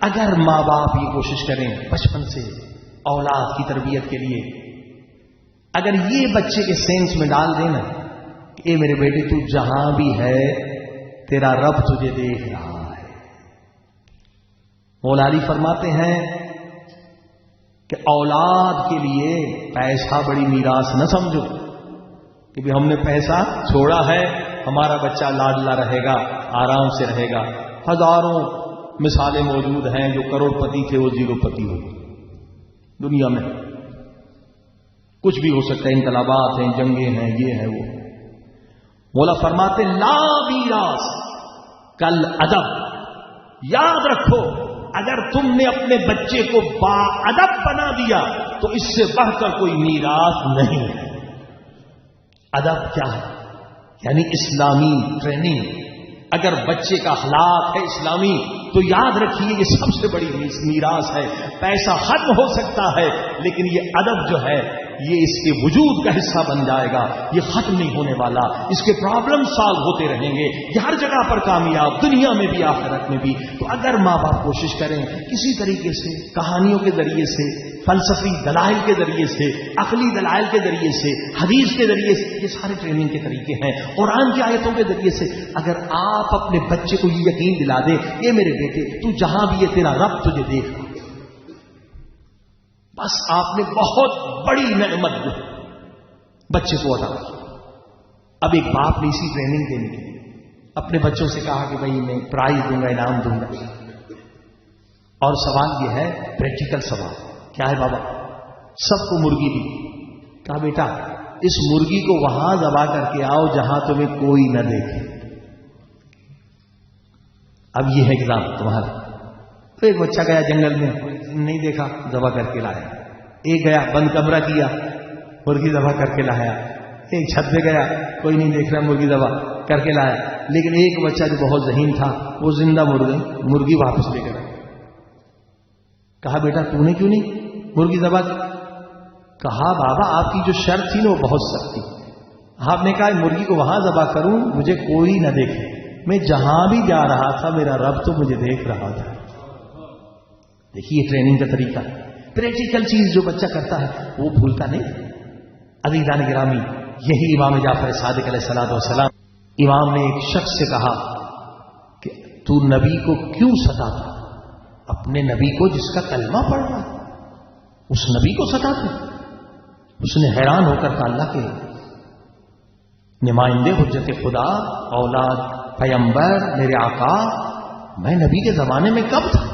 اگر ماں باپ یہ کوشش کریں بچپن سے اولاد کی تربیت کے لیے، اگر یہ بچے کے سینس میں ڈال دینا کہ اے میرے بیٹے تو جہاں بھی ہے تیرا رب تجھے دیکھ رہا ہے۔ مولا علی فرماتے ہیں کہ اولاد کے لیے پیسہ بڑی میراث نہ سمجھو کہ بھی ہم نے پیسہ چھوڑا ہے ہمارا بچہ لاڈلا رہے گا، آرام سے رہے گا۔ ہزاروں مثالیں موجود ہیں جو کروڑ پتی تھے وہ زیرو پتی ہو دنیا میں، کچھ بھی ہو سکتا ہے، انقلابات ہیں، جنگیں ہیں، یہ ہے وہ۔ مولا فرماتے لا میراث کل ادب، یاد رکھو اگر تم نے اپنے بچے کو با ادب بنا دیا تو اس سے بڑھ کر کوئی میراث نہیں ہے۔ ادب کیا ہے؟ یعنی اسلامی ٹریننگ۔ اگر بچے کا اخلاق ہے اسلامی تو یاد رکھیے یہ سب سے بڑی میراث ہے۔ پیسہ ختم ہو سکتا ہے لیکن یہ ادب جو ہے یہ اس کے وجود کا حصہ بن جائے گا، یہ ختم نہیں ہونے والا، اس کے پرابلم سالو ہوتے رہیں گے، یہ ہر جگہ پر کامیاب، دنیا میں بھی آخرت میں بھی۔ تو اگر ماں باپ کوشش کریں کسی طریقے سے، کہانیوں کے ذریعے سے، فلسفی دلائل کے ذریعے سے، عقلی دلائل کے ذریعے سے، حدیث کے ذریعے سے، یہ سارے ٹریننگ کے طریقے ہیں، قرآن کی آیتوں کے ذریعے سے اگر آپ اپنے بچے کو یہ یقین دلا دیں کہ میرے بیٹے تو جہاں بھی ہے تیرا رب تجھے دیکھ رہا، بس آپ نے بہت بڑی نعمت بچے کو عطا کی۔ اب ایک باپ نے اسی ٹریننگ دینے کے لیے اپنے بچوں سے کہا کہ بھائی میں پرائز دوں گا، انعام دوں گا، اور سوال یہ ہے پریکٹیکل سوال، کیا ہے بابا؟ سب کو مرغی دی، کہا بیٹا اس مرغی کو وہاں ذبح کر کے آؤ جہاں تمہیں کوئی نہ دیکھے۔ اب یہ ہے ایگزام تمہارا۔ تو ایک بچہ گیا جنگل میں، نہیں دیکھا، ذبح کر کے لایا۔ ایک گیا بند کمرہ کیا، مرغی ذبح کر کے لایا۔ ایک چھت پہ گیا، کوئی نہیں دیکھ رہا، مرغی ذبح کر کے لایا۔ لیکن ایک بچہ جو بہت ذہین تھا وہ زندہ مرغی واپس لے کر کہا بیٹا تو نے کیوں نہیں مرغی ذبح کی؟ کہا بابا آپ کی جو شرط تھی نا وہ بہت سخت تھی، آپ نے کہا مرغی کو وہاں ذبح کروں مجھے کوئی نہ دیکھے، میں جہاں بھی جا رہا تھا میرا رب تو مجھے دیکھ رہا تھا۔ دیکھیے ٹریننگ کا طریقہ، پریکٹیکل چیز جو بچہ کرتا ہے وہ بھولتا نہیں۔ عزیزان گرامی، یہی امام جعفر صادق علیہ الصلوۃ والسلام، امام نے ایک شخص سے کہا کہ تو نبی کو کیوں ستاتا؟ اپنے نبی کو جس کا کلمہ پڑھ رہا اس نبی کو ستاتے؟ اس نے حیران ہو کر کہا اللہ کے نمائندے حجت خدا، اولاد پیمبر، میرے آقا، میں نبی کے زمانے میں کب تھا؟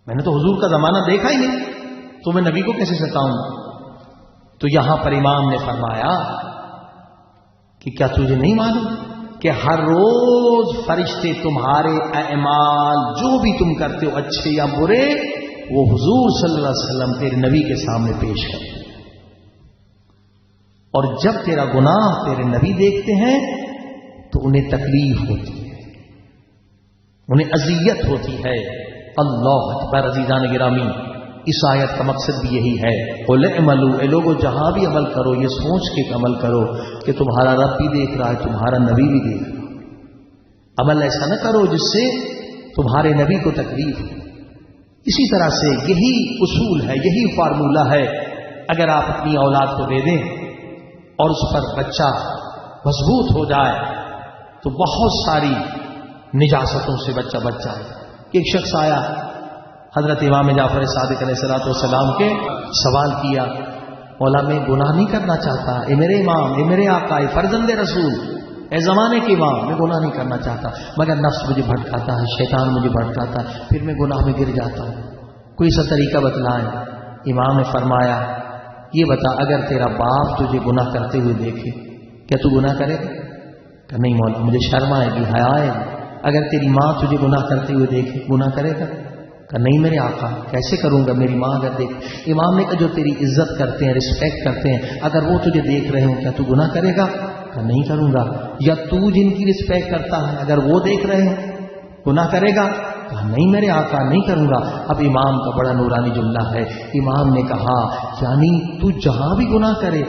میں نے تو حضور کا زمانہ دیکھا ہی نہیں، تو میں نبی کو کیسے ستاؤں؟ تو یہاں پر امام نے فرمایا کہ کیا تجھے نہیں معلوم کہ ہر روز فرشتے تمہارے اعمال جو بھی تم کرتے ہو اچھے یا برے وہ حضور صلی اللہ علیہ وسلم تیرے نبی کے سامنے پیش کرتے ہیں، اور جب تیرا گناہ تیرے نبی دیکھتے ہیں تو انہیں تکلیف ہوتی ہے، انہیں اذیت ہوتی ہے۔ اللہ اکبر۔ عزیزان گرامی، اس آیت کا مقصد بھی یہی ہے، قل اعملوا، اے لوگو جہاں بھی عمل کرو یہ سوچ کے عمل کرو کہ تمہارا رب بھی دیکھ رہا ہے، تمہارا نبی بھی دیکھ رہا ہے۔ عمل ایسا نہ کرو جس سے تمہارے نبی کو تکلیف ہو۔ اسی طرح سے یہی اصول ہے، یہی فارمولہ ہے، اگر آپ اپنی اولاد کو دے دیں اور اس پر بچہ مضبوط ہو جائے تو بہت ساری نجاستوں سے بچہ بچ جائے۔ ایک شخص آیا حضرت امام جعفر صادق علیہ الصلوۃ والسلام کے، سوال کیا مولا میں گناہ نہیں کرنا چاہتا، اے میرے امام، اے میرے آقا، اے فرزند رسول، اے زمانے کے امام، میں گناہ نہیں کرنا چاہتا مگر نفس مجھے بھٹکاتا ہے، شیطان مجھے بھٹکاتا ہے، پھر میں گناہ میں گر جاتا ہوں، کوئی سا طریقہ بتلائیں۔ امام نے فرمایا یہ بتا اگر تیرا باپ تجھے گناہ کرتے ہوئے دیکھے کیا تو گناہ کرے گا؟ کہ نہیں مولا مجھے شرم آئے گی، حیا آئے گی۔ اگر تیری ماں تجھے گناہ کرتے ہوئے دیکھے گناہ کرے گا؟ کہ نہیں میرے آقا کیسے کروں گا، میری ماں اگر دیکھ۔ امام نے کہا جو تیری عزت کرتے ہیں، رسپیکٹ کرتے ہیں، اگر وہ تجھے دیکھ رہے ہوں کیا تو گناہ کرے گا؟ کہ نہیں کروں گا۔ یا تو جن کی رسپیکٹ کرتا ہے اگر وہ دیکھ رہے ہوں گناہ کرے گا؟ کہا نہیں میرے آقا نہیں کروں گا۔ اب امام کا بڑا نورانی جملہ ہے، امام نے کہا یعنی تو جہاں بھی گناہ کرے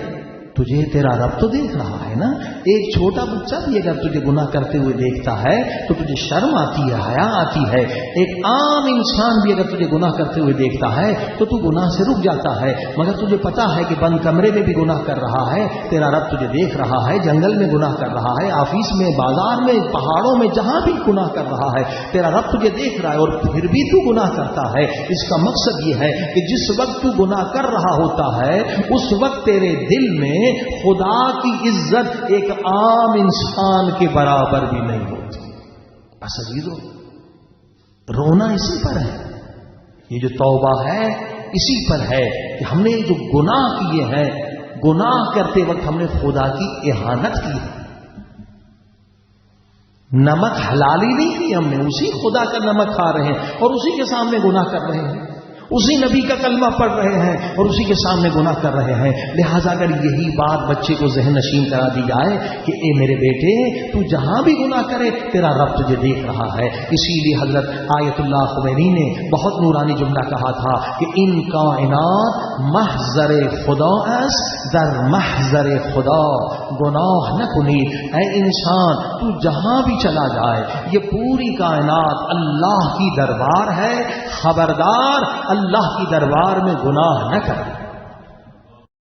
تجھے تیرا رب تو دیکھ رہا ہے نا. ایک چھوٹا بچہ بھی اگر تجھے گناہ کرتے ہوئے دیکھتا ہے تو تجھے شرم آتی ہے, حیا آتی ہے. ایک عام انسان بھی اگر تجھے گناہ کرتے ہوئے دیکھتا ہے تو تو گناہ سے رک جاتا ہے. مگر تجھے پتا ہے کہ بند کمرے میں بھی گناہ کر رہا ہے, تیرا رب تجھے دیکھ رہا ہے. جنگل میں گناہ کر رہا ہے, آفس میں, بازار میں, پہاڑوں میں, جہاں بھی گناہ کر رہا ہے تیرا رب تجھے دیکھ رہا ہے, اور پھر بھی تو گناہ کرتا ہے. اس کا مقصد یہ ہے کہ جس وقت تو گناہ کر رہا ہوتا ہے اس وقت تیرے دل میں خدا کی عزت ایک عام انسان کے برابر بھی نہیں ہوتی. بس عزیزو, رونا اسی پر ہے. یہ جو توبہ ہے اسی پر ہے کہ ہم نے جو گناہ کیے ہیں, گناہ کرتے وقت ہم نے خدا کی اہانت کی ہے. نمک حلالی نہیں کی ہم نے, اسی خدا کا نمک کھا رہے ہیں اور اسی کے سامنے گناہ کر رہے ہیں, اسی نبی کا کلمہ پڑھ رہے ہیں اور اسی کے سامنے گناہ کر رہے ہیں. لہذا اگر یہی بات بچے کو ذہن نشین کرا دی جائے کہ اے میرے بیٹے تو جہاں بھی گناہ کرے تیرا رب تجھے دیکھ رہا ہے. اسی لیے حضرت آیت اللہ خمینی نے بہت نورانی جملہ کہا تھا کہ ان کائنات محضر خدا است در محضر خدا گناہ نہ کنی. اے انسان تو جہاں بھی چلا جائے یہ پوری کائنات اللہ کی دربار ہے, خبردار اللہ کی دربار میں گناہ نہ کر.